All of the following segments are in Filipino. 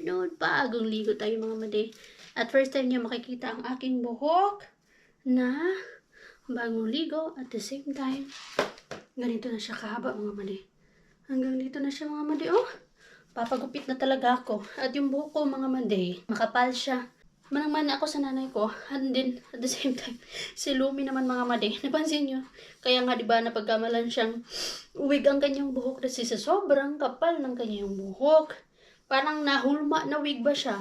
afternoon. Bagong ligo tayo mga madi. At first time niya makikita ang aking buhok na bagong ligo. At the same time, ganito na siya kahaba mga madi. Hanggang dito na siya mga madi. Oh, papagupit na talaga ako. At yung buhok ko mga madi, makapal siya. Manang-mana ako sa nanay ko. And then, at the same time, si Lumi naman mga madi. Napansin nyo? Kaya nga diba napagkamalan siyang wig ang kanyang buhok kasi sa sobrang kapal ng kanyang buhok. Parang nahulma na wig ba siya?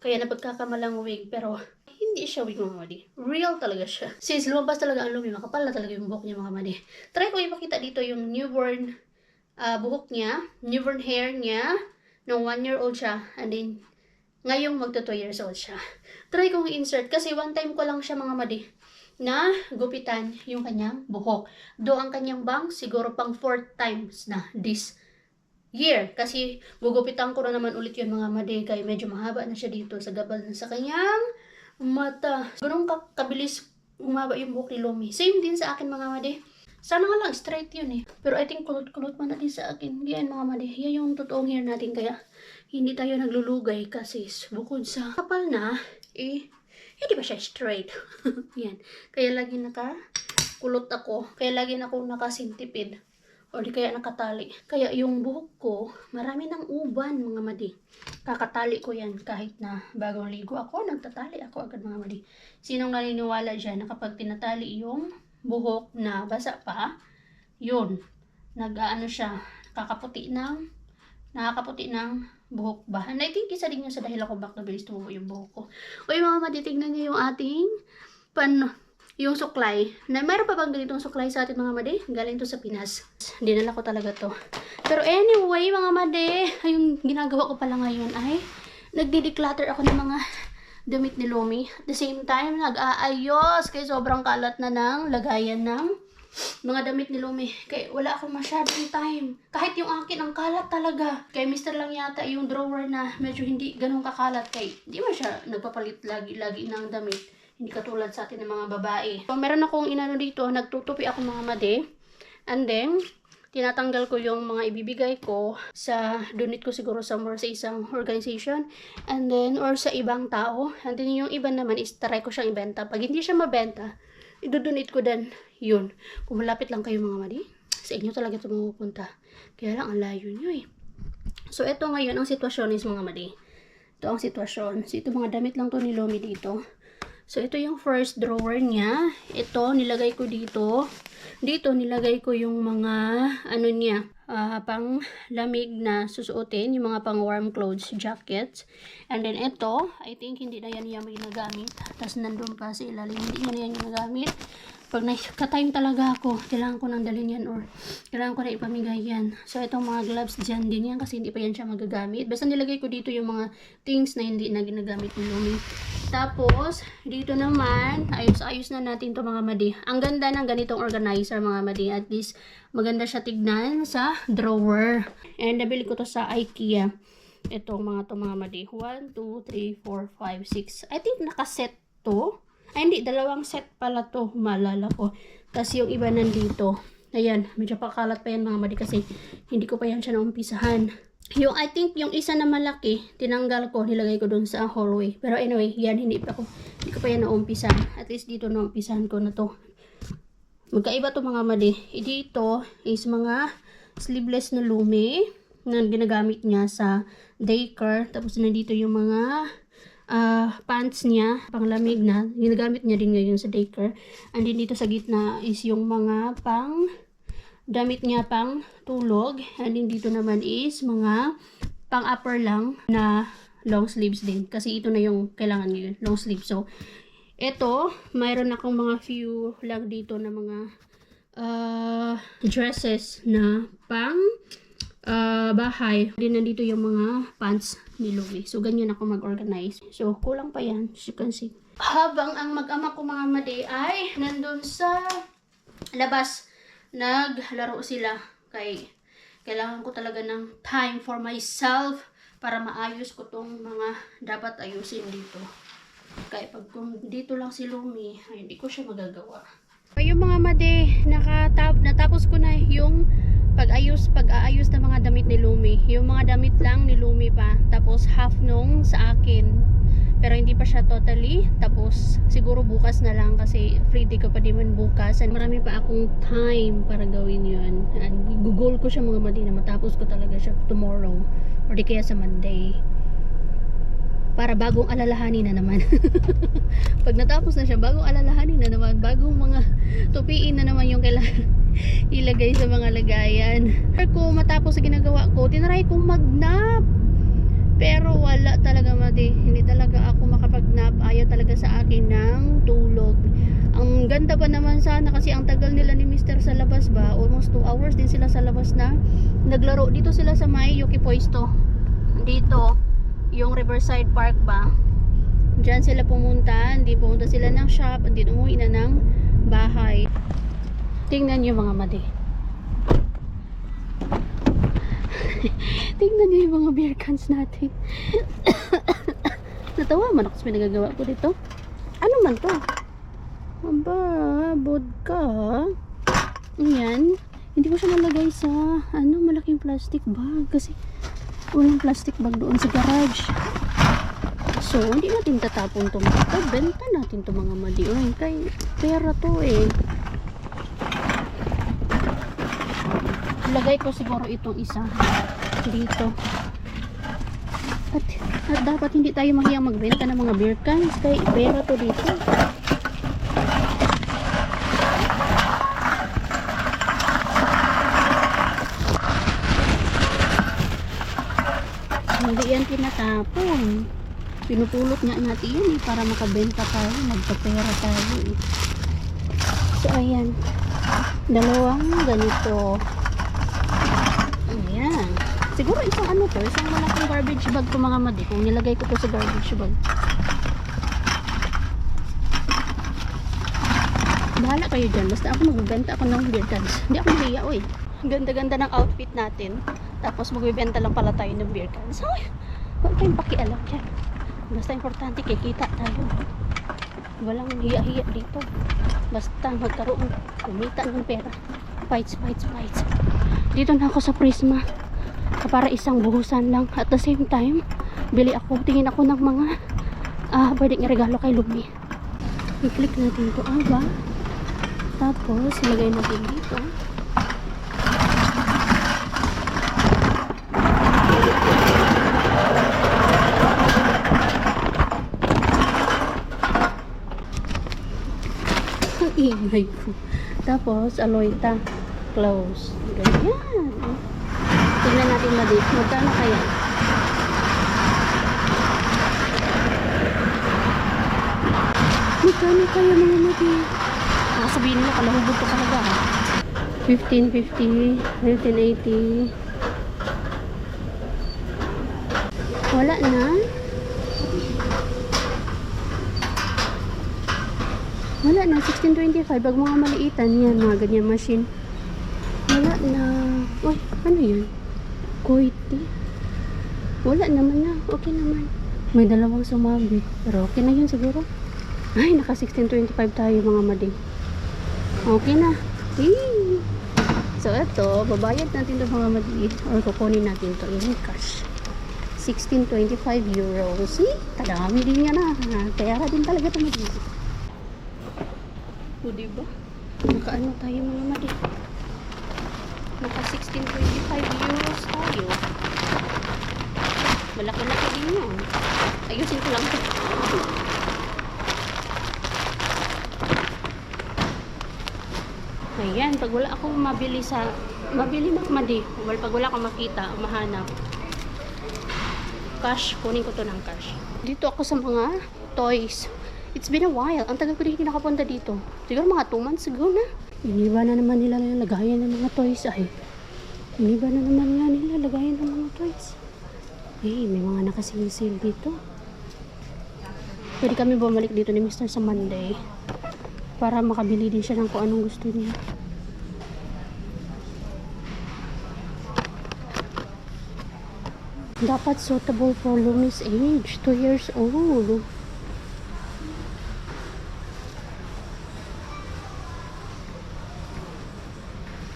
Kaya napagkakamalang wig. Pero hindi siya wig mga madi. Real talaga siya. Since lumabas talaga ang Lumi, makapal na talaga yung buhok niya mga madi. Try ko ipakita dito yung newborn buhok niya. Newborn hair niya. Nung 1 year old siya. And then, ngayong magto 2 years old siya. Try kong i-insert kasi one time ko lang siya mga madi na gupitan yung kanyang buhok. Do ang kanyang bangs siguro pang 4 times na this year. Kasi gugupitan ko na naman ulit yun mga madi kaya medyo mahaba na siya dito sa gabal na sa kanyang mata. Ganun kabilis umaba yung buhok ni Lumi. Same din sa akin mga madi. Sana nga lang straight yun eh. Pero I think kulot-kulot man natin sa akin. Yan mga madi. Yan yung totoong hair natin kaya hindi tayo naglulugay kasi bukod sa kapal na, hindi ba siya straight? Yan. Kaya lagi nakakulot ako. Kaya lagi na ako nakasintipid. O di kaya nakatali. Kaya yung buhok ko, marami ng uban mga madi. Kakatali ko yan kahit na bagong ligo ako, nagtatali ako agad mga madi. Sinong naniniwala dyan na kapag tinatali yung buhok na basa pa, yun, nag-ano siya, nakakaputi ng buhok ba? And I think isa din yun sa dahil ako bakit nabilis tumubo yung buhok ko. O yung mga madi, tignan niyo yung ating yung suklay. Na meron pa bang ganitong suklay sa ating mga madi? Galing to sa Pinas. Dinala ko talaga to. Pero anyway, mga madi, yung ginagawa ko pala ngayon ay nagdi-declutter ako ng mga damit ni Lumi. At the same time, nag-aayos kay sobrang kalat na ng lagayan ng mga damit ni Lumi. Kaya wala akong masyadong time. Kahit yung akin, ang kalat talaga. Kay Mr. lang yata yung drawer na medyo hindi ganun kakalat. Kaya di ba siya nagpapalit lagi ng damit. Hindi katulad sa atin ng mga babae. So, meron akong inano dito, nagtutupi ako mga madi. And then, tinatanggal ko yung mga ibibigay ko sa, donate ko siguro somewhere sa isang organization. And then, or sa ibang tao. And then, yung iba naman is try ko siyang ibenta. Pag hindi siya mabenta, idodonate ko din yun. Kung malapit lang kayo mga madi, sa inyo talaga ito mapupunta. Kaya lang, ang layo nyo eh. So, ito ngayon, ang sitwasyon is mga madi. Ito ang sitwasyon. So, ito mga damit lang to ni Lumi dito. So, ito yung first drawer niya. Ito, nilagay ko dito. Dito, nilagay ko yung mga, ano niya, pang lamig na susuotin. Yung mga pang warm clothes, jackets. And then, ito, I think hindi na yan yung ginagamit. Tapos, nandun pa sa ilalim. Hindi na yan ginagamit. Pag naka-time talaga ako, kailangan ko nang dalhin yan or kailangan ko na ipamigay yan. So, itong mga gloves dyan din yan kasi hindi pa yan siya magagamit. Basta nilagay ko dito yung mga things na hindi na ginagamit ni Lumi. Tapos, dito naman, ayos-ayos na natin to mga madi. Ang ganda ng ganitong organizer mga madi. At least, maganda siya tignan sa drawer. And nabili ko to sa IKEA. Itong mga madi. 1, 2, 3, 4, 5, 6. I think nakaset to. Ay, hindi. Dalawang set pala to. Maalala ko. Tapos yung iba nandito. Ayan. Medyo pakalat pa yan mga madi kasi hindi ko pa yan siya naumpisahan. Yung, I think, yung isa na malaki, tinanggal ko, nilagay ko dun sa hallway. Pero anyway, yan, hindi pa yan naumpisahan. At least dito naumpisahan ko na to. Magkaiba to mga madi. Dito is mga sleeveless na Lumi na ginagamit niya sa daycare. Tapos nandito yung mga pants niya, panglamig na, ginagamit niya din ngayon sa daycare. And then dito sa gitna is yung mga damit niya pang tulog. And then dito naman is mga pang upper lang na long sleeves din. Kasi ito na yung kailangan ngayon, long sleeves. So, ito, mayroon akong mga few lang dito na mga dresses na pang bahay. Din nandito yung mga pants ni Lumi. So, ganyan ako mag-organize. So, kulang pa yan. As you can see. Habang ang mag-ama ko mga madi ay nandun sa labas, naglaro sila. Kailangan ko talaga ng time for myself para maayos ko tong mga dapat ayusin dito. Kaya pag kung dito lang si Lumi, ay hindi ko siya magagawa. Yung mga made, natapos ko na yung pag-aayos ng mga damit ni Lumi. Yung mga damit lang ni Lumi pa. Tapos half nung sa akin. Pero hindi pa siya totally. Tapos siguro bukas na lang kasi free day ko pa din bukas. And marami pa akong time para gawin yun. And gugol ko siya mga made na matapos ko talaga siya tomorrow. Or di kaya sa Monday. Para bagong alalahanin na naman. Pag natapos na siya, bagong alalahanin na naman, bagong mga tupiin na naman yung kailangan ilagay sa mga lagayan. Kung matapos sa ginagawa ko, tinry kong mag-nap. Pero wala talaga madi. Hindi talaga ako makapag-nap. Ayaw talaga sa akin ng tulog. Ang ganda pa naman sana kasi ang tagal nila ni Mr. sa labas ba. Almost 2 hours din sila sa labas na naglaro. Dito sila sa may Yuki Puesto. Dito yung Riverside Park ba, dyan sila pumunta. Hindi pumunta sila ng shop, hindi umuwi na ng bahay. Tingnan nyo mga madi. Tingnan nyo yung mga beer cans natin. Natawa man ako sa pinagagawa ko dito. Ano man to? Aba, vodka. Ayan. Hindi ko siya nalagay sa malaking plastic bag kasi walang plastic bag doon sa garage. So, hindi natin tatapon ito mga ito. Benta natin ito mga madi. Oy, kay pera to eh. Lagay ko siguro itong isa dito. At dapat hindi tayo mahiyang magbenta ng mga beer cans. Kay pera to dito. Hindi yan tinatapon. Pinupulot nga natin yan eh, para makabenta tayo, magpapera tayo eh. So ayan, dalawang ganito. Ayan. Siguro isang isang malaking garbage bag ko mga madi. Kung nilagay ko to sa garbage bag. Bahala kayo dyan. Basta ako magbibenta ako ng beer cans. Hindi ako nahiya oy. Ganda-ganda ng outfit natin. Tapos magbibenta lang pala tayo ng beer cans. Ay, wala tayong pakialam dyan. Basta importante kikita tayo. Walang hiya-hiya dito. Basta magkaroon, kumita ng pera. Fights. Dito na ako sa Prisma. Para isang buhusan lang. At the same time, tingin ako ng mga pwedeng iregalo kay Lumi. I-click natin ito aba. Tapos, ilagay natin dito. Ingay ko. Tapos, Aloyta. Close. Ganyan. Tingnan natin madi. Magkano kaya? Magkano kaya mga madi? Sabihin nila, kalahubog ko talaga ha. 1550, 1580. Wala na. Wala na, 1625. Pag mga maliitan yan, mga ganyan machine. Wala na. Uy, ano yan? Koite. Wala naman na. Okay naman. May dalawang sumabit. Pero okay na yun siguro. Ay, naka 1625 tayo mga mading. Okay na. Hey. So, ito, babayad natin ito mga mading. Or kukunin natin ito in cash. 1625 euros. Kadami din yan na. Pera din talaga ito mading. O, diba? Nakaano tayo mga madi? Naka 1625 euros tayo. Malaki-laki din yun. Ayusin ko lang ito. Ayan, pag wala akong mabili madi. Pag wala akong makita, mahanap. Cash, kunin ko to ng cash. Dito ako sa mga toys. It's been a while. Ang tagal ko din nakapunta dito. Siguro mga 2 months ago na. Iniba na naman nila yung lagayan ng mga toys. Ay, iniba na naman nga nila lagayan ng mga toys. Eh, may mga nakasinsil dito. Pwede kami bumalik dito ni Mr. sa Monday. Para makabili din siya ng kung anong gusto niya. Dapat suitable for Lumi's age. 2 years old.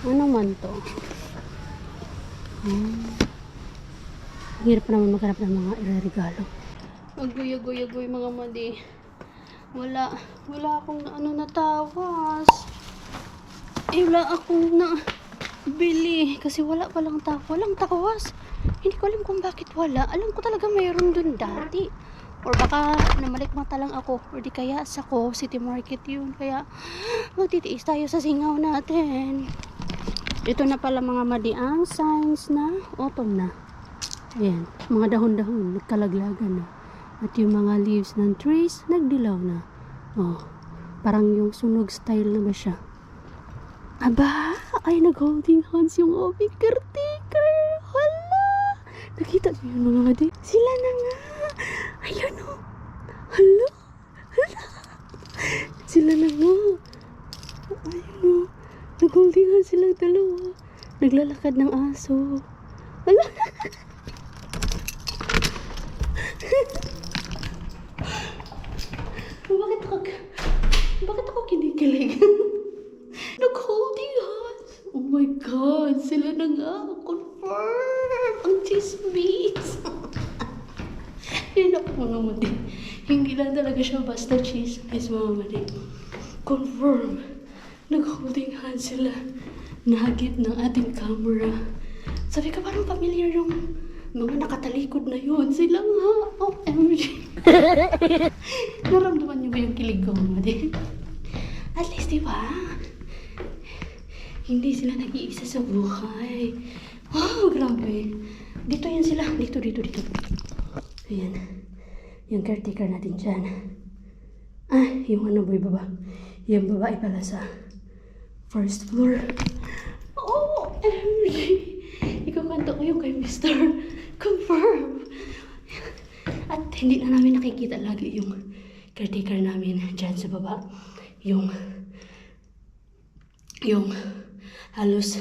Ano man to? Hirap naman maghanap ng mga ireregalo. Agoy, mga madi. Wala akong natawas. Wala akong na bili. Kasi wala palang walang tawas. Hindi ko alam kung bakit wala. Alam ko talaga mayroon dun dati. Or baka namalikmata lang ako. Or di kaya sa City Market yun. Kaya magtitiis tayo sa singaw natin. Ito na pala mga madi ang signs na autumn na. Ayan, mga dahon-dahon nagkalaglagan na. At yung mga leaves ng trees nagdilaw na. Oh, parang yung sunog style na ba siya? Aba, ay nag-holding hands yung aming caretaker. Hala! Nakita niyo yung mga madi? Sila na nga. Ayun o. Hala! Hala! Sila na nga. Ayun o. Nag-holding hands silang dalawa. Naglalakad ng aso. Hala! Bakit ako kinikilig? Nag-holding hands. Oh my God, sila na nga. Confirm. Ang chismis. Yan ako mga madi. Hindi lang talaga siya basta chismis mga madi. Confirm. Nag-holding hands sila. Nahagip ng ating camera. Sabi ka parang familiar yung mga nakatalikod na yun. Sila nga. OMG. Naramdaman niyo ba yung kilig ko mga madi? At least diba? Hindi sila nag-iisa sa buhay. Wow, grabe. Dito yan sila. Dito. Ayan. Yung caretaker natin dyan. Yung ano boy baba. Yung babae pala sa first floor. Oh, MG. Ikakanta ko yung kay Mr. Confirm. At hindi na namin nakikita lagi yung caretaker namin dyan sa baba. Yung halos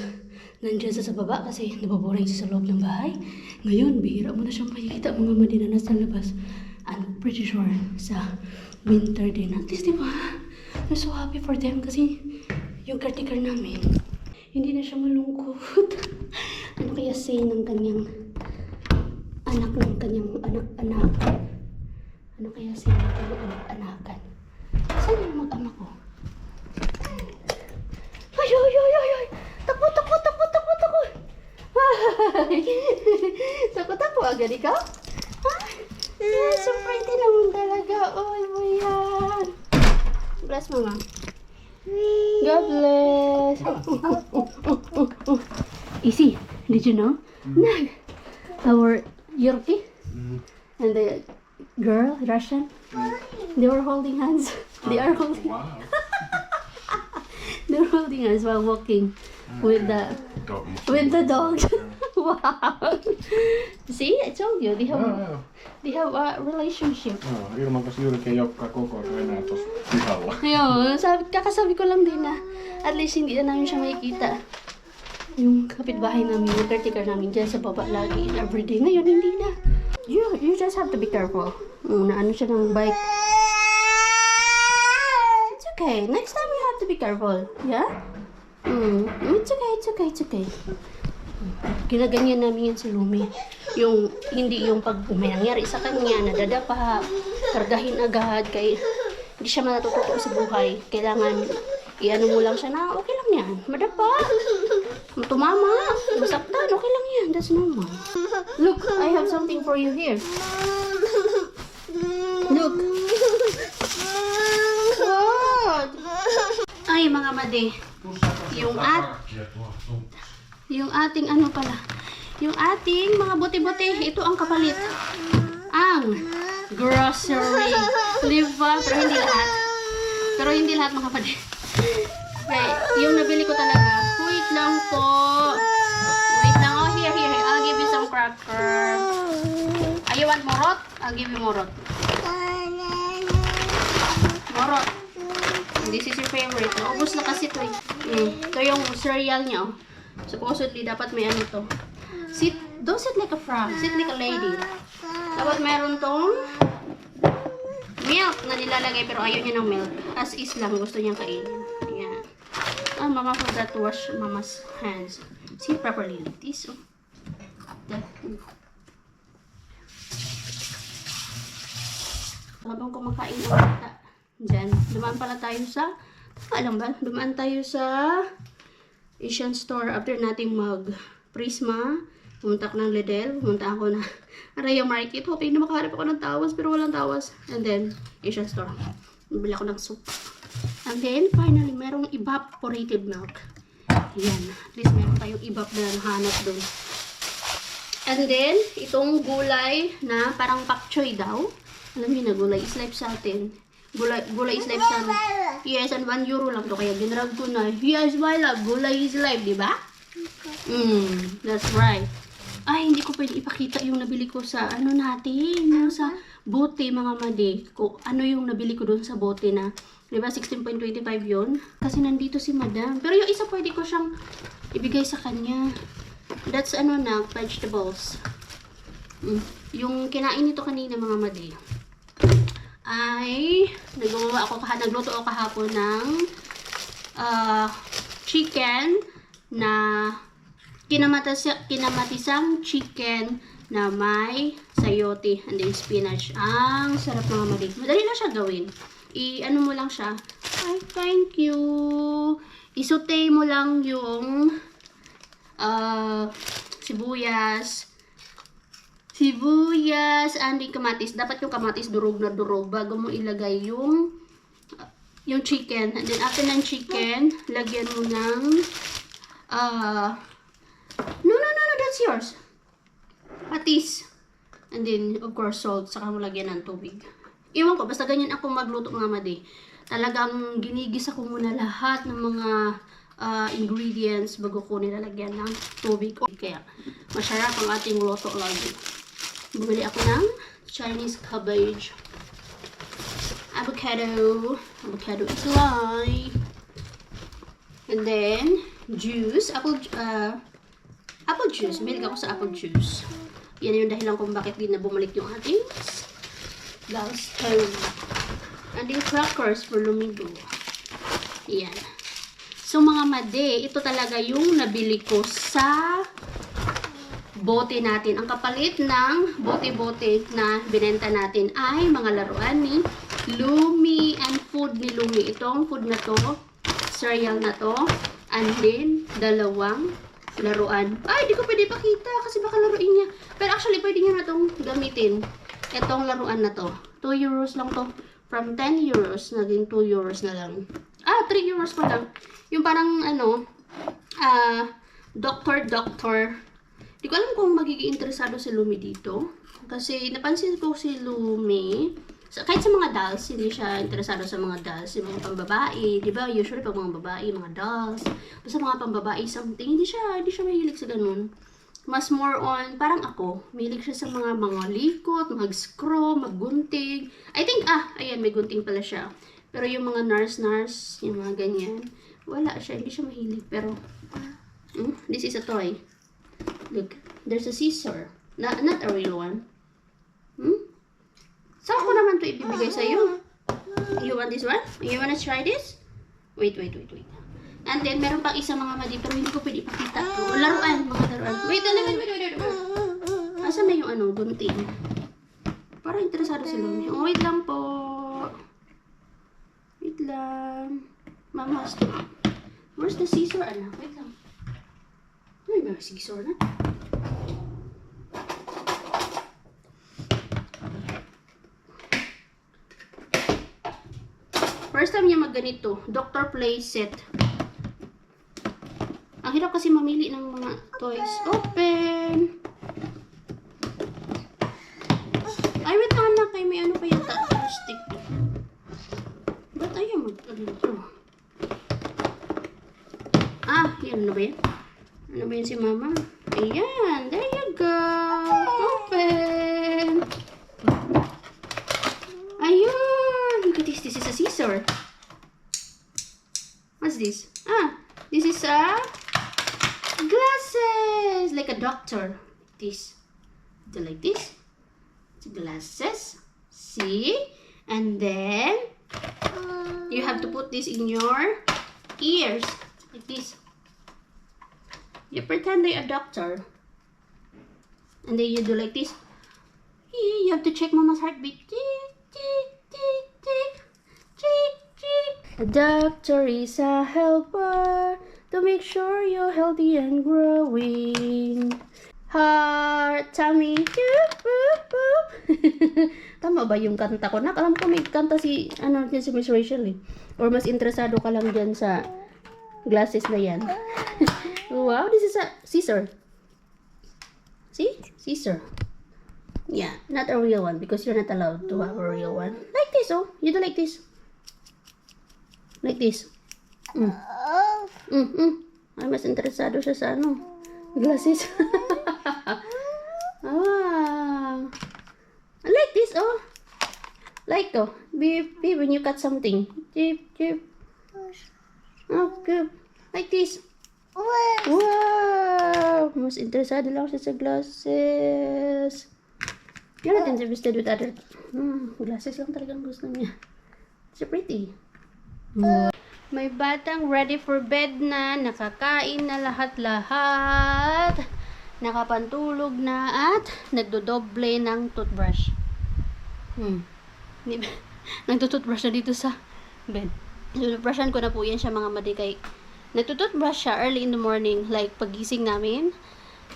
nandiyan sa baba kasi nababoring siya sa loob ng bahay. Ngayon, bihira mo na siyang makikita mga madi na nasa labas. I'm pretty sure sa winter din. At least, diba? I'm so happy for them kasi yung caretaker namin, hindi na siya malungkot. Ano kaya say ng kanyang anak? Ano kaya say ng kanyang anak-anakan? Saan yung mag-ama ko? Ay! Takbo! Takbo agad ikaw? So pretty naman talaga. Oy, yan. Bless mama. God bless. Easy. Did you know? Our Yorkie and the girl, Russian, they were holding hands. They are holding. Wow. They're holding hands while walking with the dog. Wow. See, I told you they have a relationship. Ilman kanssa juurikin jokkaa koko ajan enää tossa pihalla. Ayun, kakasabi ko lang din na at least hindi na namin siya makikita. Yung kapitbahay namin, yung caretaker namin dyan sa baba lagi, everyday. Ngayon, hindi na. You just have to be careful. Na ano siya ng bike. It's okay. Next time you have to be careful. Yeah? It's okay. Ginaganyan namin yan si Lumi. Yung, hindi yung pag may nangyari sa kanya, nadadapa, kargahin agad, kay hindi siya matututo sa buhay. Kailangan, i-ano mo lang siya na, okay lang yan. Madapa. Tumama. Masaktan, okay lang yan. That's normal. Look, I have something for you here. Look. What? Ay, mga madi. Yung ating ano pala. Yung ating mga buti-buti. Ito ang kapalit. Ang grocery. Diba? Pero hindi lahat mga madi. Okay, yung nabili ko talaga. Wait lang po. Oh, here. I'll give you some cracker. You want morot? I'll give you morot. Morot. This is your favorite. Naubos na kasi ito eh. Ito yung cereal niya. Supposedly, dapat may ano to. Don't sit like a frog. Sit like a lady. Dapat meron tong milk na nilalagay pero ayaw niya ng milk. As is lang. Gusto niyang kainin. Ayan. Mama forgot to wash Mama's hands. See properly like this. Oh. Habang kumakain ang bata. Diyan. Dumaan pala tayo sa, alam ba? Dumaan tayo sa Asian store after nating mag-Prisma. Pumunta ako ng Lidl. Pumunta ako na Araya Market. Hoping na makaharap ako ng tawas pero walang tawas. And then, Asian store. Bili ako ng soup. And then, finally, merong evaporated milk. Yan. At least meron tayong evap na nahanap doon. And then, itong gulay na parang pak choy daw. Alam niyo na, gulay is life sa atin. Gulay is life sa atin. Yes, and 1 euro lang to. Kaya ginrab ko na. Yes, my love. Gulay is life, di ba? That's right. Ay, hindi ko pwede ipakita yung nabili ko sa ano natin. Yung sa bote, mga madi. Ano yung nabili ko doon sa bote na, di ba, 16.25 yun? Kasi nandito si madam. Pero yung isa pwede ko siyang ibigay sa kanya. That's ano na, vegetables. Yung kinain nito kanina, mga madi, ay nagluto ako kahapon ng chicken na kinamatisang chicken na may sayote and then spinach. Ang sarap, mga madi. Madali lang siya gawin. Ano mo lang siya. Ay, thank you. Isote mo lang yung sibuyas, and kamatis. Dapat yung kamatis durog na durog bago mo ilagay yung chicken. And then after ng chicken, lagyan mo ng no, that's yours. Patis. And then, of course, salt. Saka mo lagyan ng tubig. Iwan ko, basta ganyan ako magluto, mga madi. Talagang ginigisa ko muna lahat ng mga ingredients bago ko nilalagyan ng tubig. Kaya, masarap ang ating luto lagi. Bumili ako ng Chinese cabbage. Avocado is life. And then, juice. Apple juice. Bili ako sa apple juice. Yan yung dahilan kung bakit din na bumalik yung ating gas stove. And then, crackers for lumigo. Yan. So, mga made, ito talaga yung nabili ko sa bote natin. Ang kapalit ng bote-bote na binenta natin ay mga laruan ni Lumi and food ni Lumi. Itong food na to, cereal na to, and then, dalawang laruan. Ay, di ko pwede pakita kasi baka laruin niya. Pero actually, pwede niya na itong gamitin. Itong laruan na to. 2 euros lang to. From 10 euros, naging 2 euros na lang. 3 euros pa lang. Yung parang, doctor. Di ko alam kung magiging interesado si Lumi dito. Kasi napansin ko si Lumi, kahit sa mga dolls, hindi siya interesado sa mga dolls. Yung mga pambabae, di ba? Usually pag mga babae, mga dolls. Basta mga pambabae something, hindi siya mahilig sa ganun. Mas more on, parang ako, mahilig siya sa mga likot, mag-screw, maggunting. I think, ayan, may gunting pala siya. Pero yung mga nurse, yung mga ganyan, wala siya, hindi siya mahilig. Pero, this is a toy. Look, there's a scissor. Not a real one. Saan ko naman ito ibibigay sa'yo? You want this one? You wanna try this? Wait. And then, meron pang isa, mga madi, pero hindi ko pwede ipakita. Laruan. Wait. Asan na yung gunting? Parang interesado si Lumi. Wait lang po. Wait lang. Mama, stop. Where's the scissor, anak? Wait lang. May mga scissor na. First time niya magganito. Dr. Play set. Ang hirap kasi mamili ng mga toys. Open! Ay, wait lang, anak. Ay, may ano pa yung stick. Ba't ayaw mag-ano? Yan na ba yan? Ano ba yun si mama? Ayan, there you go. Open. Ayun. Look at this. This is a scissor. What's this? This is a glasses. Like a doctor. This. Like this. It's glasses. See? And then, you have to put this in your ears. Like this. You pretend they're a doctor. And then you do like this. You have to check mama's heartbeat. Tick, tick, tick, tick. Tick, tick. A doctor is a helper to make sure you're healthy and growing. Heart, tummy. Tama ba yung kanta ko? Alam ko may kanta si Miss Rachel eh. Or mas interesado ka lang dyan sa glasses na yan. Wow, this is a scissor. See? Scissor. Yeah, not a real one because you're not allowed to have a real one. Like this, oh. You do like this. Like this. Ay, mas interesado siya sa glasses. Like this, oh. Like, oh. Beep, beep, when you cut something. Chip, chip. Okay. Like this. Wow! Mas interesado lang siya sa glasses. You're not interested with other... glasses lang talagang gusto niya. So pretty. May batang ready for bed na. Nakakain na lahat-lahat. Nakapantulog na at nagdodoble ng toothbrush. Nagtutoothbrush na dito sa bed. Toothbrushan ko na po yan siya mga madikay. Nagtutoothbrush siya early in the morning. Like pagising namin.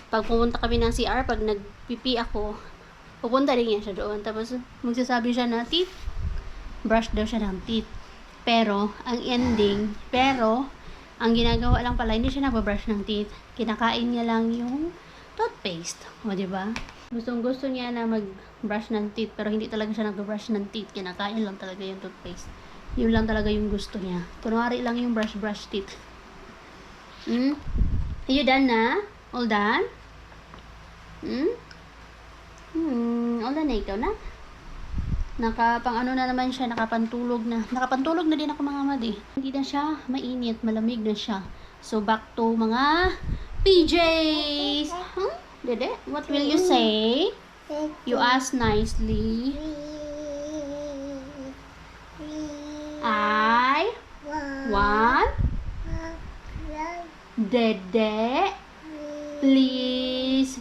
Pag pumunta kami ng CR, pag nagpipi ako, pupunta rin yan siya doon. Tapos magsasabi siya na teeth. Brush daw siya ng teeth. Pero, ang ginagawa lang pala, hindi siya nagbabrush ng teeth. Kinakain niya lang yung toothpaste. O, diba? Gusto niya na mag-brush ng teeth, pero hindi talaga siya nag-brush ng teeth. Kinakain lang talaga yung toothpaste. Yun lang talaga yung gusto niya. Kunwari lang yung brush teeth. Are you done na? All done? All done na ikaw na? Nakapang-ano na naman siya, nakapantulog na. Nakapantulog na din ako mga madi. Hindi na siya mainit, malamig na siya. So, back to mga PJs. Dede, what will you say? You ask nicely. I want Dede, please,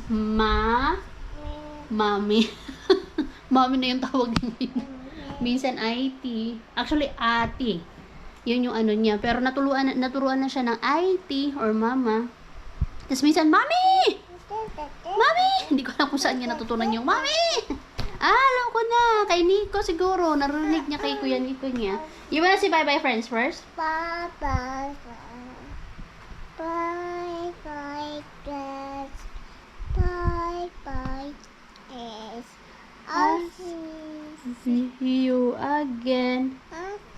Mommy. Mommy na yung tawag niya. Minsan IT. Actually, ate. Yun yung ano niya. Pero naturuan na siya ng IT or mama. Tapos minsan, Mommy! Mommy! Hindi ko alam kung saan niya natutunan yung Mommy! Alam ko na. Kay Nico siguro. Narinig niya kay Kuya Nico niya. You wanna say bye-bye friends first? Bye-bye. Bye-bye. Bye-bye. I'll See you again.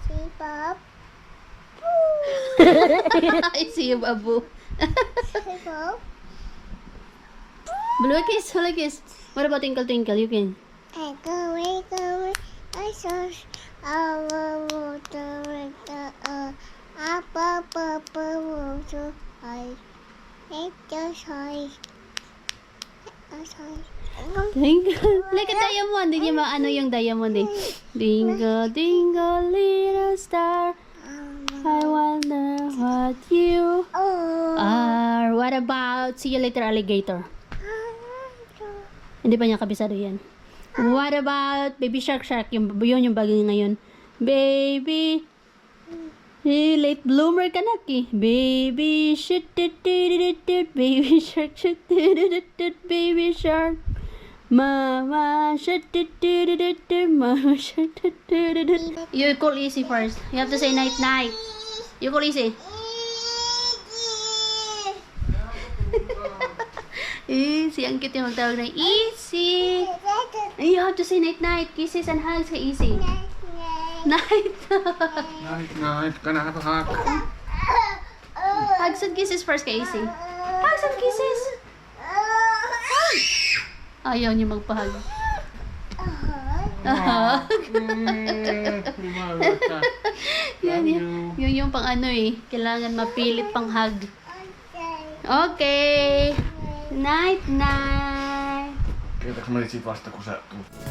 see Bob. I see you, Babu. See Bob. Blue kiss, hello kiss. What about Twinkle Twinkle? You can. I go away. I saw our water with the up, water. I make the choice. Twinkle. Like a diamond. Hindi niya maano yung diamond eh. Twinkle, twinkle, little star. I wonder what you are. What about see you later, alligator? Hindi pa niya kabisado yan. What about baby shark? Yun yung bagay ngayon. Baby. Late bloomer ka na ki. Baby shark. Baby shark. Baby shark. Mama shark. Mama shark. You call easy first. You have to say night night. You call easy. Easy. Ang cute yung magtawag na easy. You have to say night night. Kisses and hugs ka easy. Night. Night, kanaka hak. Hugs and kisses first ka easy. Hugs and kisses. Ayaw niyo magpahag. Yun yung pang ano eh. Kailangan mapilit pang hug. Okay. Night night. Kertooko mä sit vasta kun sä tulet?